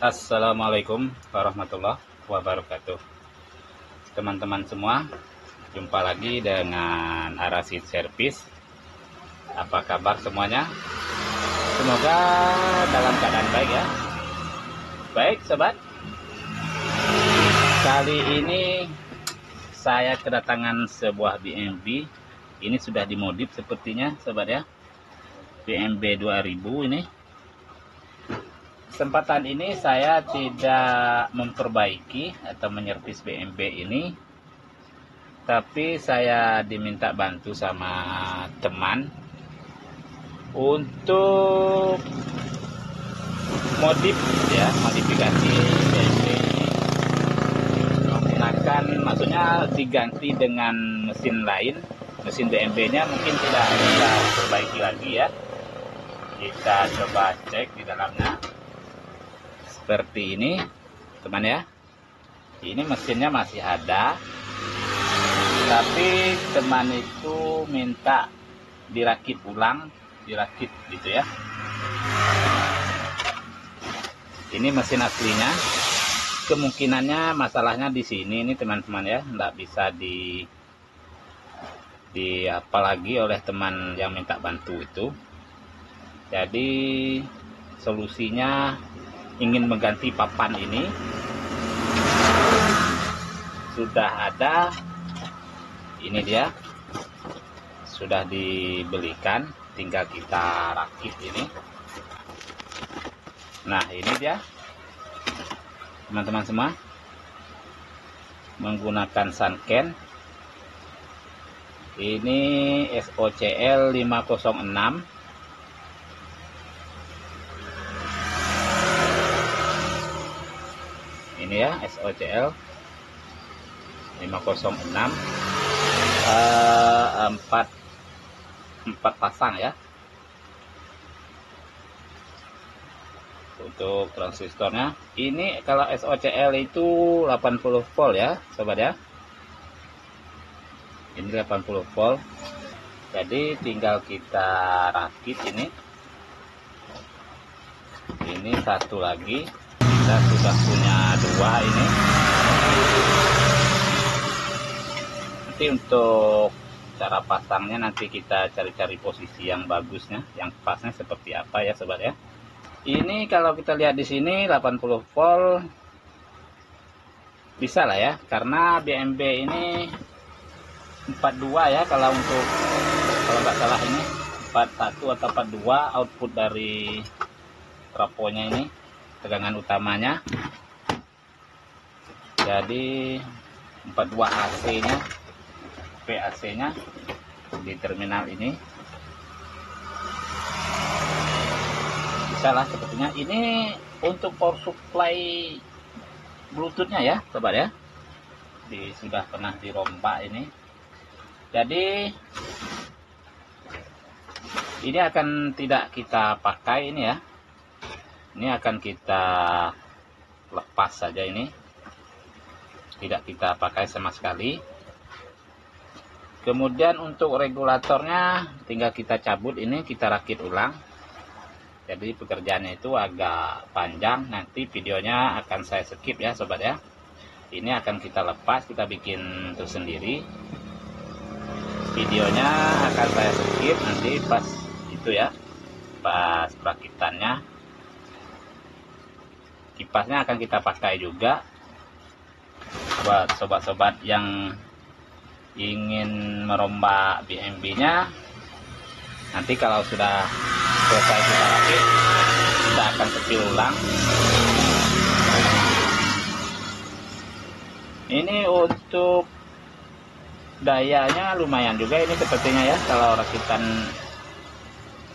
Assalamualaikum warahmatullahi wabarakatuh. Teman-teman semua, jumpa lagi dengan Arasid Service. Apa kabar semuanya? Semoga dalam keadaan baik ya. Baik sobat, kali ini saya kedatangan sebuah BMW. Ini sudah dimodif sepertinya sobat ya, BMW 2000 ini. Kesempatan ini saya tidak memperbaiki atau menyervis BMW ini, tapi saya diminta bantu sama teman untuk modifikasi BMW ini, menggunakan, maksudnya diganti dengan mesin lain. Mesin BMW nya mungkin tidak bisa perbaiki lagi ya. Kita coba cek di dalamnya. Seperti ini teman ya, ini mesinnya masih ada, tapi teman itu minta dirakit ulang, dirakit gitu ya. Ini mesin aslinya, kemungkinannya masalahnya di sini ini teman-teman ya, nggak bisa di apalagi oleh teman yang minta bantu itu. Jadi solusinya ingin mengganti papan ini, sudah ada, ini dia sudah dibelikan, tinggal kita rakit ini. Nah ini dia teman-teman semua, menggunakan Sanken. Ini SOCL 506. Ini ya, SOCL 506, 4 pasang ya. Untuk transistornya ini kalau SOCL itu 80 volt ya sobat ya. Ini 80 volt, jadi tinggal kita rakit ini. Ini satu lagi, kita sudah punya dua ini. Nanti untuk cara pasangnya nanti kita cari-cari posisi yang bagusnya, yang pasnya seperti apa ya sobat ya. Ini kalau kita lihat di sini 80 volt bisa lah ya, karena BMW ini 42 ya, kalau nggak salah ini 41 atau 42 output dari trafonya ini, tegangan utamanya. Jadi 42 AC-nya, PAC-nya di terminal ini. Bisa lah sepertinya. Ini untuk power supply Bluetooth-nya ya, sobat ya. Sudah pernah dirombak ini. Jadi ini akan tidak kita pakai ini ya. Ini akan kita lepas saja ini. Tidak kita pakai sama sekali. Kemudian untuk regulatornya tinggal kita cabut ini, kita rakit ulang. Jadi pekerjaannya itu agak panjang, nanti videonya akan saya skip ya sobat ya. Ini akan kita lepas, kita bikin tersendiri. Videonya akan saya skip nanti pas itu ya, pas perakitannya. Kipasnya akan kita pakai juga buat sobat-sobat yang ingin merombak BMW nya. Nanti kalau sudah selesai kita rakit, kita akan setil ulang. Ini untuk dayanya lumayan juga ini sepertinya ya, kalau rakitan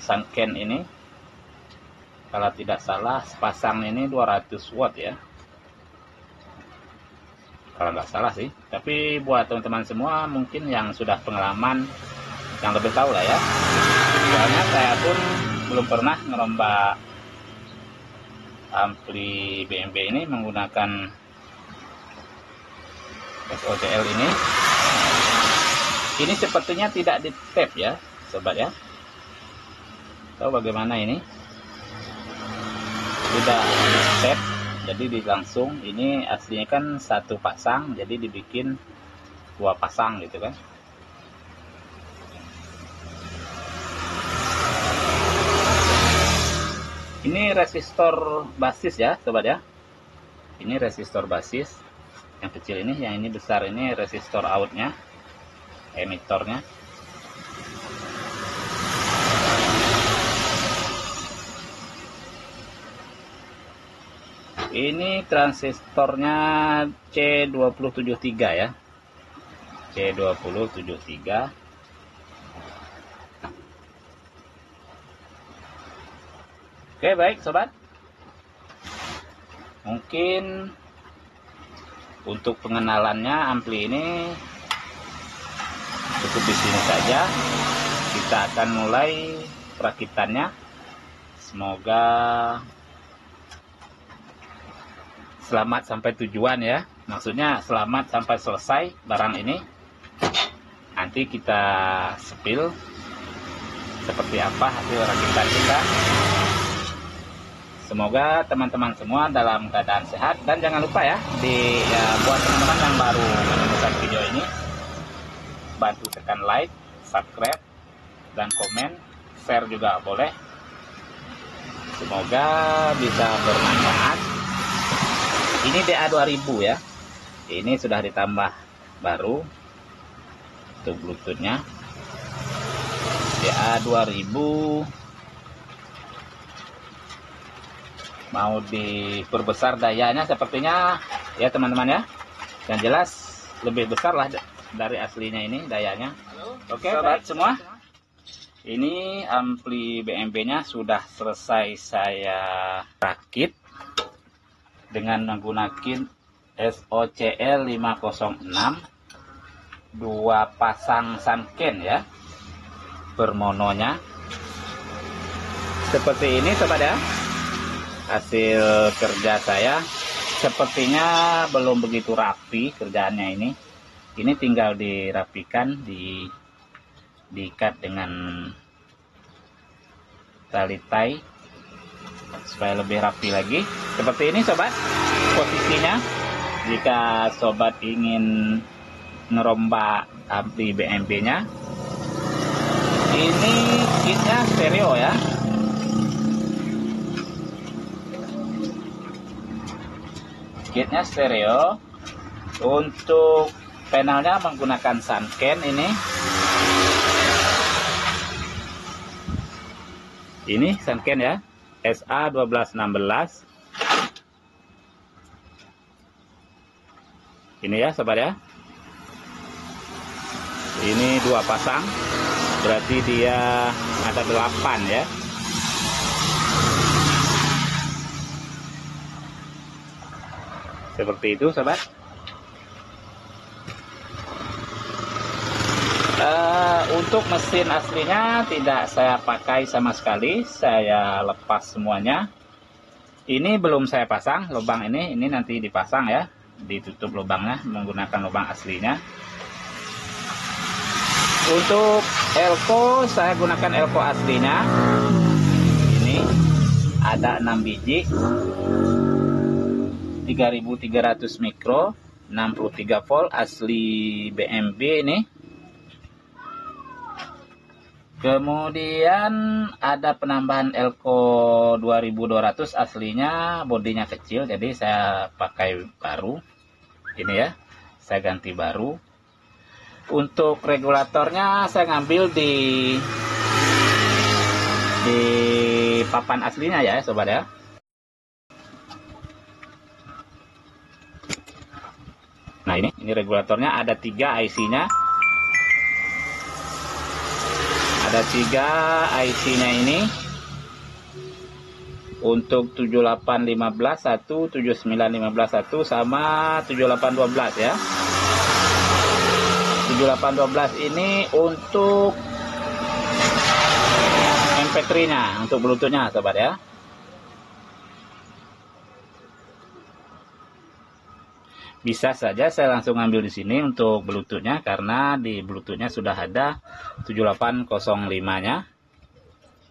Sanken ini. Kalau tidak salah sepasang ini 200 watt ya, kalau nggak salah sih. Tapi buat teman-teman semua mungkin yang sudah pengalaman, yang lebih tahu lah ya. Soalnya saya pun belum pernah ngerombak ampli BMW ini menggunakan SOCL ini. Ini sepertinya tidak di tap ya sobat ya. Tahu bagaimana ini? Tidak di tap. jadi langsung ini aslinya kan satu pasang, jadi dibikin 2 pasang gitu kan. Ini resistor basis ya sobat ya. Ini resistor basis yang kecil ini, yang ini besar ini resistor outnya, emitornya. Ini transistornya C2073 ya, C2073. Oke, baik sobat, mungkin untuk pengenalannya ampli ini cukup di sini saja. Kita akan mulai perakitannya. Semoga selamat sampai tujuan ya, maksudnya selamat sampai selesai barang ini. Nanti kita spill seperti apa hasil rakitan kita. Semoga teman-teman semua dalam keadaan sehat, dan jangan lupa ya, buat teman-teman yang baru menemukan video ini, bantu tekan like, subscribe, dan komen, share juga boleh. Semoga bisa bermanfaat. Ini DA2000 ya. Ini sudah ditambah baru untuk bluetoothnya. DA2000 mau diperbesar dayanya sepertinya ya teman-teman ya. Yang jelas lebih besar lah dari aslinya ini dayanya. Oke, sobat semua. Ini ampli BMB-nya sudah selesai saya rakit dengan menggunakan SOCL 506, 2 pasang Sanken ya, per mononya. Seperti ini sobat ya, hasil kerja saya. Sepertinya belum begitu rapi kerjaannya ini. Ini tinggal dirapikan, diikat dengan tali tie supaya lebih rapi lagi. Seperti ini sobat posisinya. Jika sobat ingin ngerombak ampli BMB nya, ini kitnya stereo ya. Kitnya stereo. Untuk panelnya menggunakan Sanken ini Sanken ya, SA1216. Ini ya sobat ya. Ini 2 pasang, berarti dia ada 8 ya. Seperti itu sobat. Untuk mesin aslinya tidak saya pakai sama sekali, saya lepas semuanya. Ini belum saya pasang lubang ini nanti dipasang ya, ditutup lubangnya menggunakan lubang aslinya. Untuk elko saya gunakan elko aslinya. Ini ada 6 biji, 3300 mikro, 63 volt, asli BMB ini. Kemudian ada penambahan elko 2200, aslinya bodinya kecil, jadi saya pakai baru. Ini ya, saya ganti baru. Untuk regulatornya saya ngambil di papan aslinya ya sobat ya. Nah ini regulatornya ada 3 IC-nya. Ada 3 IC-nya ini. Untuk 7815 1, 7915 1, sama 7812 ya. 7812 ini untuk MP3-nya, untuk Bluetooth-nya sobat ya. Bisa saja saya langsung ambil di sini untuk Bluetooth-nya, karena di Bluetooth-nya sudah ada 7805-nya.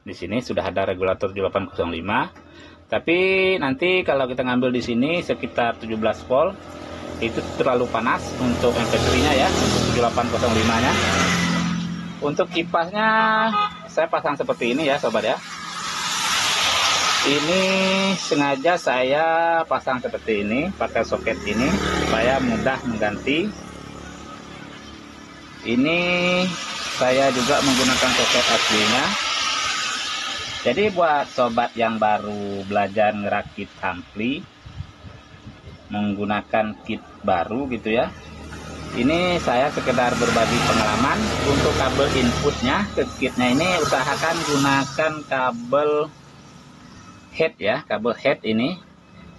Di sini sudah ada regulator 7805. Tapi nanti kalau kita ngambil di sini sekitar 17 volt, itu terlalu panas untuk MP3-nya ya, untuk 7805-nya. Untuk kipasnya saya pasang seperti ini ya sobat ya. Ini sengaja saya pasang seperti ini, pakai soket ini supaya mudah mengganti. Ini saya juga menggunakan soket aslinya. Jadi buat sobat yang baru belajar ngerakit ampli menggunakan kit baru gitu ya, ini saya sekedar berbagi pengalaman. Untuk kabel inputnya ke kitnya ini usahakan gunakan kabel head ya, kabel head ini.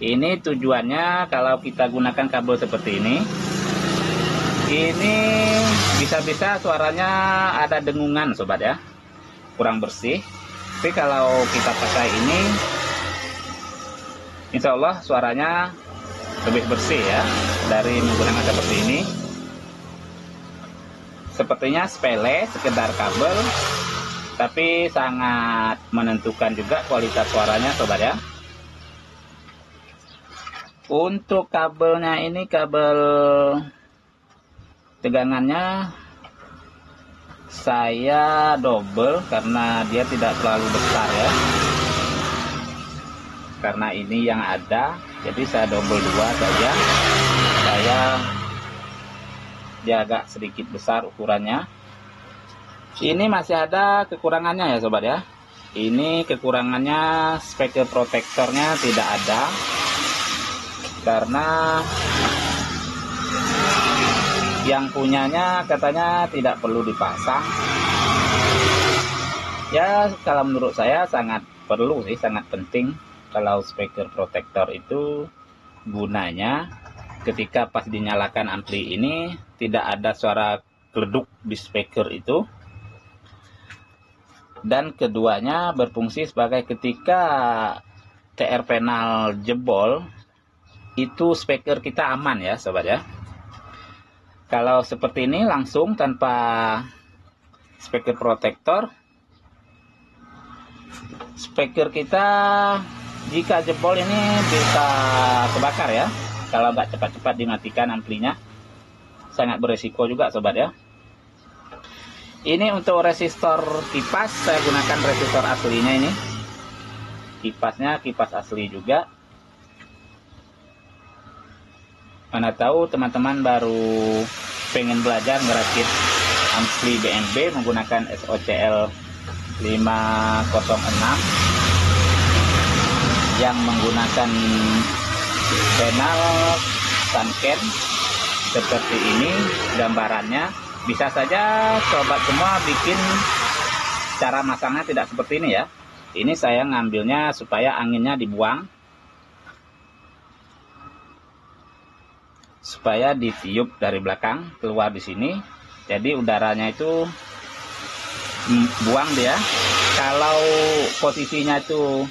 Ini tujuannya kalau kita gunakan kabel seperti ini bisa-bisa suaranya ada dengungan sobat ya, kurang bersih. Tapi kalau kita pakai ini, insya Allah suaranya lebih bersih ya dari menggunakan seperti ini. Sepertinya sepele, sekedar kabel, tapi sangat menentukan juga kualitas suaranya sobat ya. Untuk kabelnya ini, kabel tegangannya saya double karena dia tidak terlalu besar ya, karena ini yang ada, jadi saya double 2 saja. Dia agak sedikit besar ukurannya. Ini masih ada kekurangannya ya sobat ya. Ini kekurangannya, speaker protektornya tidak ada, karena yang punyanya katanya tidak perlu dipasang. Ya kalau menurut saya sangat perlu sih, sangat penting. Kalau speaker protektor itu gunanya ketika pas dinyalakan ampli ini tidak ada suara keleduk di speaker itu. Dan keduanya berfungsi sebagai ketika TR panel jebol, itu speaker kita aman ya sobat ya. Kalau seperti ini langsung tanpa speaker protektor, speaker kita jika jebol ini bisa kebakar ya. Kalau nggak cepat-cepat dimatikan amplinya, sangat beresiko juga sobat ya. Ini untuk resistor kipas, saya gunakan resistor aslinya ini. Kipasnya kipas asli juga. Mana tahu teman-teman baru pengen belajar ngerakit ampli BMB menggunakan SOCL 506 yang menggunakan panel Sanken seperti ini gambarannya. Bisa saja sobat semua bikin cara masangnya tidak seperti ini ya. Ini saya ngambilnya supaya anginnya dibuang, supaya ditiup dari belakang keluar di sini. Jadi udaranya itu buang dia. Kalau posisinya itu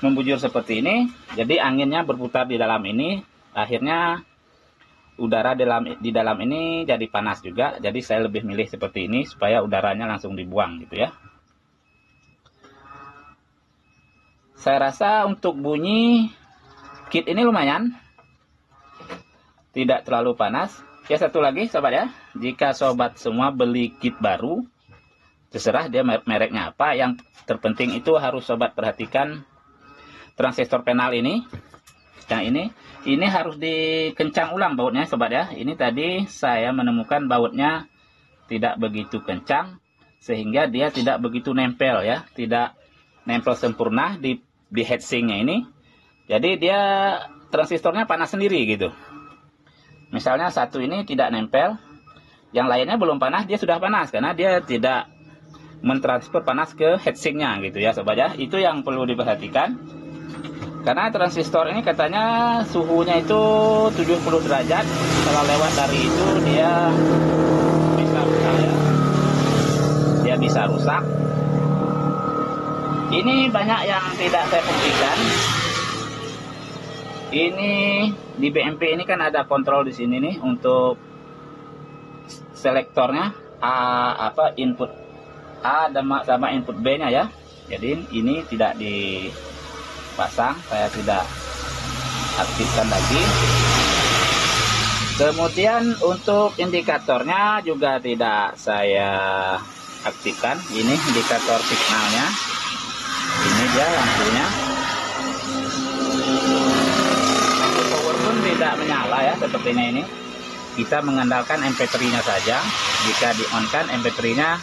membujur seperti ini, jadi anginnya berputar di dalam ini, akhirnya udara di dalam ini jadi panas juga. Jadi saya lebih milih seperti ini supaya udaranya langsung dibuang gitu ya. Saya rasa untuk bunyi kit ini lumayan, tidak terlalu panas. Ya satu lagi sobat ya, jika sobat semua beli kit baru, terserah dia mereknya apa, yang terpenting itu harus sobat perhatikan transistor panel ini. Yang ini harus dikencang ulang bautnya sobat ya. Ini tadi saya menemukan bautnya tidak begitu kencang, sehingga dia tidak begitu nempel ya, tidak nempel sempurna di heatsinknya ini. Jadi dia transistornya panas sendiri gitu. Misalnya satu ini tidak nempel, yang lainnya belum panas, dia sudah panas karena dia tidak mentransfer panas ke heatsinknya gitu ya sobat ya. Itu yang perlu diperhatikan, karena transistor ini katanya suhunya itu 70 derajat. Kalau lewat dari itu dia bisa rusak ya. Dia bisa rusak. Ini banyak yang tidak saya fungsikan. Ini di BMP ini kan ada kontrol di sini nih untuk selektornya, input A sama input B-nya ya. Jadi ini tidak pasang, saya tidak aktifkan lagi. Kemudian untuk indikatornya juga tidak saya aktifkan. Ini indikator signalnya, ini dia lampunya. Lampu power pun tidak menyala ya, sepertinya ini. Kita mengandalkan MP3-nya saja. Jika di-on-kan MP3-nya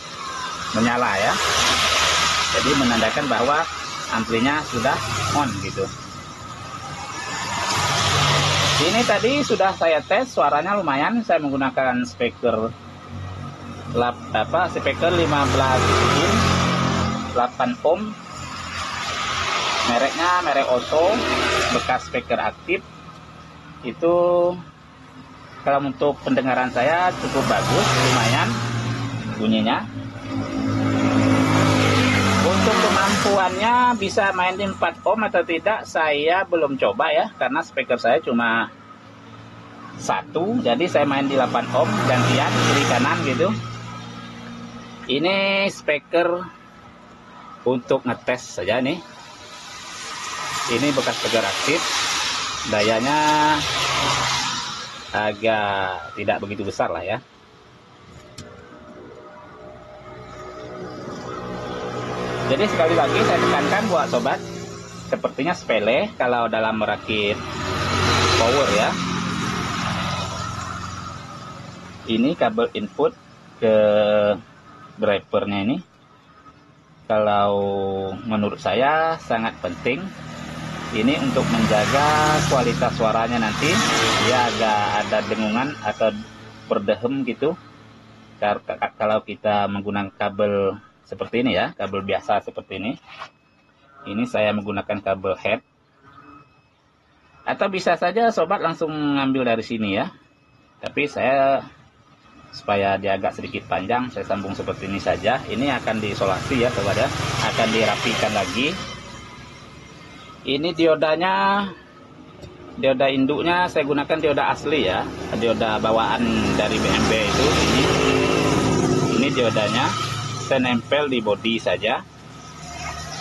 menyala ya. Jadi menandakan bahwa amplinya sudah on gitu. Ini tadi sudah saya tes, suaranya lumayan. Saya menggunakan speaker speaker 15 in 8 ohm. Mereknya merek Oso, bekas speaker aktif. Itu kalau untuk pendengaran saya cukup bagus, lumayan bunyinya. Untuk kemampuannya bisa main di 4 ohm atau tidak, saya belum coba ya, karena speaker saya cuma satu, jadi saya main di 8 ohm gantian kiri kanan gitu. Ini speaker untuk ngetes saja nih. Ini bekas speaker aktif, dayanya agak tidak begitu besar lah ya. Jadi sekali lagi saya tekankan buat sobat, sepertinya sepele kalau dalam merakit power ya. Ini kabel input ke drivernya ini, kalau menurut saya sangat penting. Ini untuk menjaga kualitas suaranya nanti, dia agak ada dengungan atau berdehem gitu. Kalau kita menggunakan kabel seperti ini ya, kabel biasa seperti ini. Ini saya menggunakan kabel head. Atau bisa saja sobat langsung ngambil dari sini ya. Tapi saya, supaya dia agak sedikit panjang, saya sambung seperti ini saja. Ini akan diisolasi ya sobat ya, akan dirapikan lagi. Ini diodanya, dioda induknya saya gunakan dioda asli ya, dioda bawaan dari BMW itu. Ini diodanya saya nempel di bodi saja,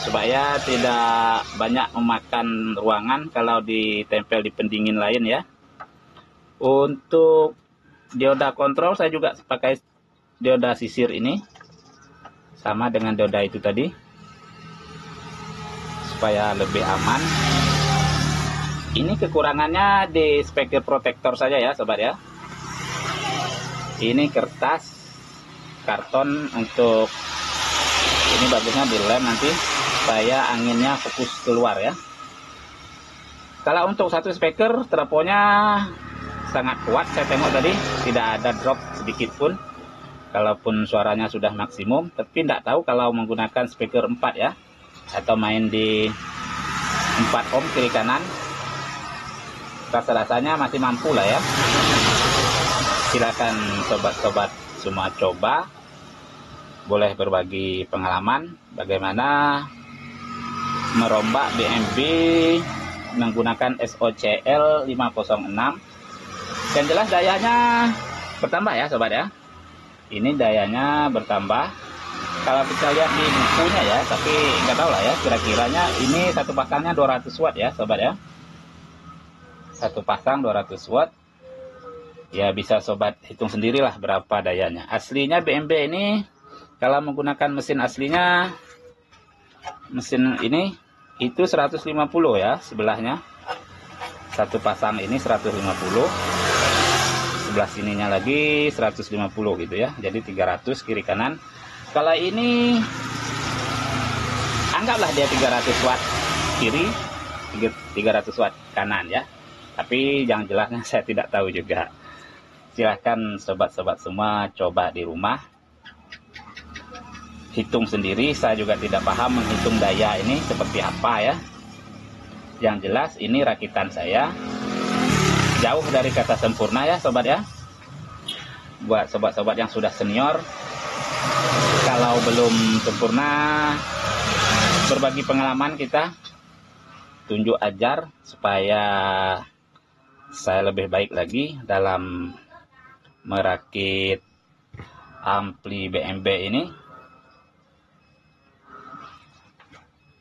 supaya tidak banyak memakan ruangan kalau ditempel di pendingin lain ya. Untuk dioda kontrol saya juga pakai dioda sisir ini, sama dengan dioda itu tadi, supaya lebih aman. Ini kekurangannya di speaker protektor saja ya sobat ya. Ini kertas karton untuk ini, bagusnya dilem nanti supaya anginnya fokus keluar ya. Kalau untuk satu speaker trafonya sangat kuat, saya tengok tadi tidak ada drop sedikit pun, kalaupun suaranya sudah maksimum. Tapi tidak tahu kalau menggunakan speaker 4 ya, atau main di 4 ohm kiri kanan, rasa-rasanya masih mampu lah ya. Silakan sobat-sobat semua coba, boleh berbagi pengalaman bagaimana merombak BMW menggunakan SOCL 506. Yang jelas dayanya bertambah ya sobat ya. Ini dayanya bertambah. Kalau kita lihat di bukunya ya, tapi nggak tahu lah ya, kira-kiranya ini satu pasangnya 200 watt ya sobat ya. Satu pasang 200 watt. Ya bisa sobat hitung sendirilah berapa dayanya. Aslinya BMW ini kalau menggunakan mesin aslinya, mesin ini itu 150 ya sebelahnya. Satu pasang ini 150. Sebelah sininya lagi 150 gitu ya. Jadi 300 kiri kanan. Kalau ini anggaplah dia 300 watt kiri, 300 watt kanan ya. Tapi yang jelasnya saya tidak tahu juga. Silahkan sobat-sobat semua coba di rumah, hitung sendiri. Saya juga tidak paham menghitung daya ini seperti apa ya. Yang jelas ini rakitan saya, jauh dari kata sempurna ya sobat ya. Buat sobat-sobat yang sudah senior, kalau belum sempurna, berbagi pengalaman kita, tunjuk ajar supaya saya lebih baik lagi dalam merakit ampli BMW ini.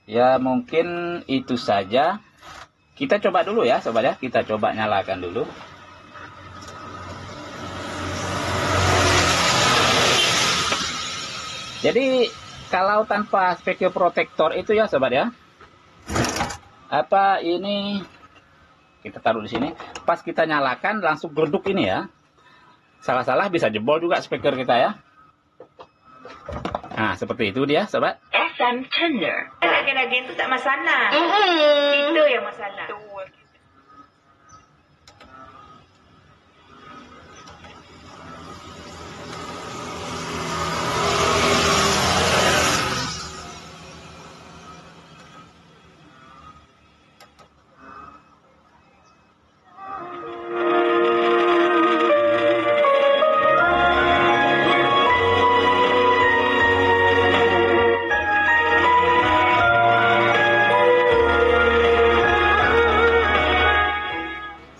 Ya mungkin itu saja. Kita coba dulu ya sobat ya. Kita coba nyalakan dulu. Jadi kalau tanpa speaker protector itu ya sobat ya. Apa ini kita taruh di sini. Pas kita nyalakan langsung geleduk ini ya. Salah-salah bisa jebol juga speaker kita ya. Nah, seperti itu dia sobat. FM tuner. Lagi itu tak masalah. Itu yang masalah.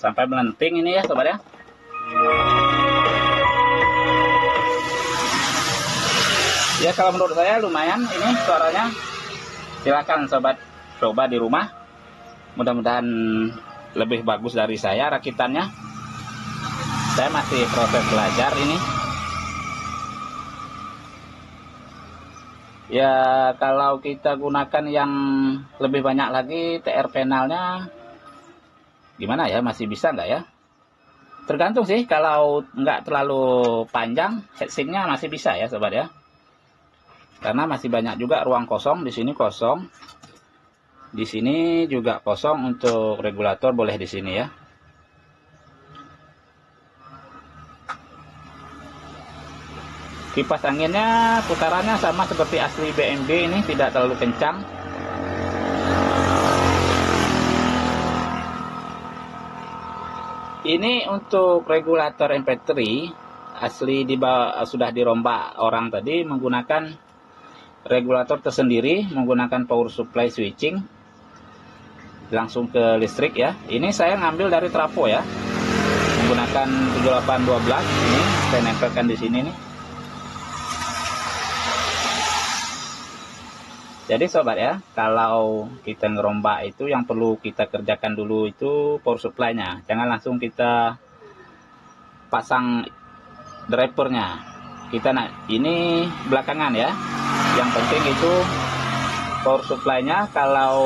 Sampai melenting ini ya sobat ya. Ya kalau menurut saya lumayan ini suaranya. Silakan sobat coba di rumah. Mudah-mudahan lebih bagus dari saya rakitannya. Saya masih proses belajar ini. Ya kalau kita gunakan yang lebih banyak lagi TR panelnya, gimana ya, masih bisa nggak ya? Tergantung sih, kalau nggak terlalu panjang heatsinknya masih bisa ya sobat ya. Karena masih banyak juga ruang kosong, di sini kosong. Di sini juga kosong, untuk regulator boleh di sini ya. Kipas anginnya putarannya sama seperti asli BMB ini, tidak terlalu kencang. Ini untuk regulator MP3 asli sudah dirombak orang tadi menggunakan regulator tersendiri, menggunakan power supply switching langsung ke listrik ya. Ini saya ngambil dari trafo ya, menggunakan 7812. Ini saya nempelkan di sini nih. Jadi sobat ya, kalau kita ngerombak itu yang perlu kita kerjakan dulu itu power supply-nya. Jangan langsung kita pasang drivernya. Ini belakangan ya. Yang penting itu power supply-nya. Kalau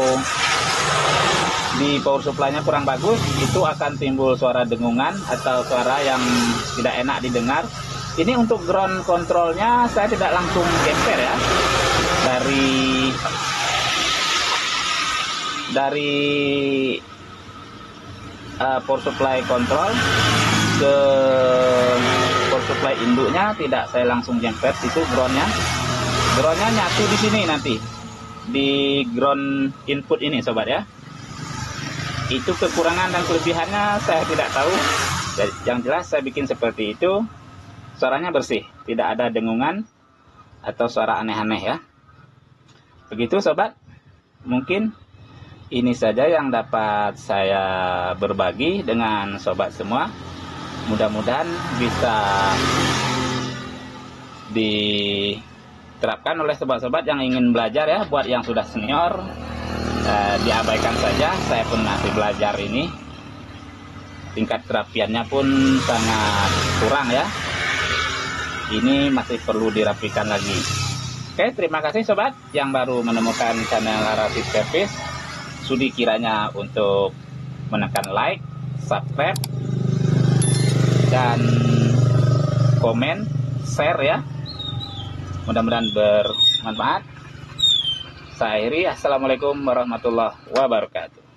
di power supply-nya kurang bagus, itu akan timbul suara dengungan atau suara yang tidak enak didengar. Ini untuk ground control-nya saya tidak langsung geser ya. Dari power supply control ke power supply induknya tidak saya langsung jempet, itu groundnya nyatu di sini nanti di ground input ini sobat ya. Itu kekurangan dan kelebihannya saya tidak tahu. Yang jelas saya bikin seperti itu, suaranya bersih, tidak ada dengungan atau suara aneh-aneh ya. Begitu sobat, mungkin ini saja yang dapat saya berbagi dengan sobat semua. Mudah-mudahan bisa diterapkan oleh sobat-sobat yang ingin belajar ya. Buat yang sudah senior, diabaikan saja, saya pun masih belajar ini. Tingkat terapiannya pun sangat kurang ya. Ini masih perlu dirapikan lagi. Oke, terima kasih sobat yang baru menemukan channel Arasis Service. Sudi kiranya untuk menekan like, subscribe, dan komen, share ya. Mudah-mudahan bermanfaat. Saya akhiri, assalamualaikum warahmatullahi wabarakatuh.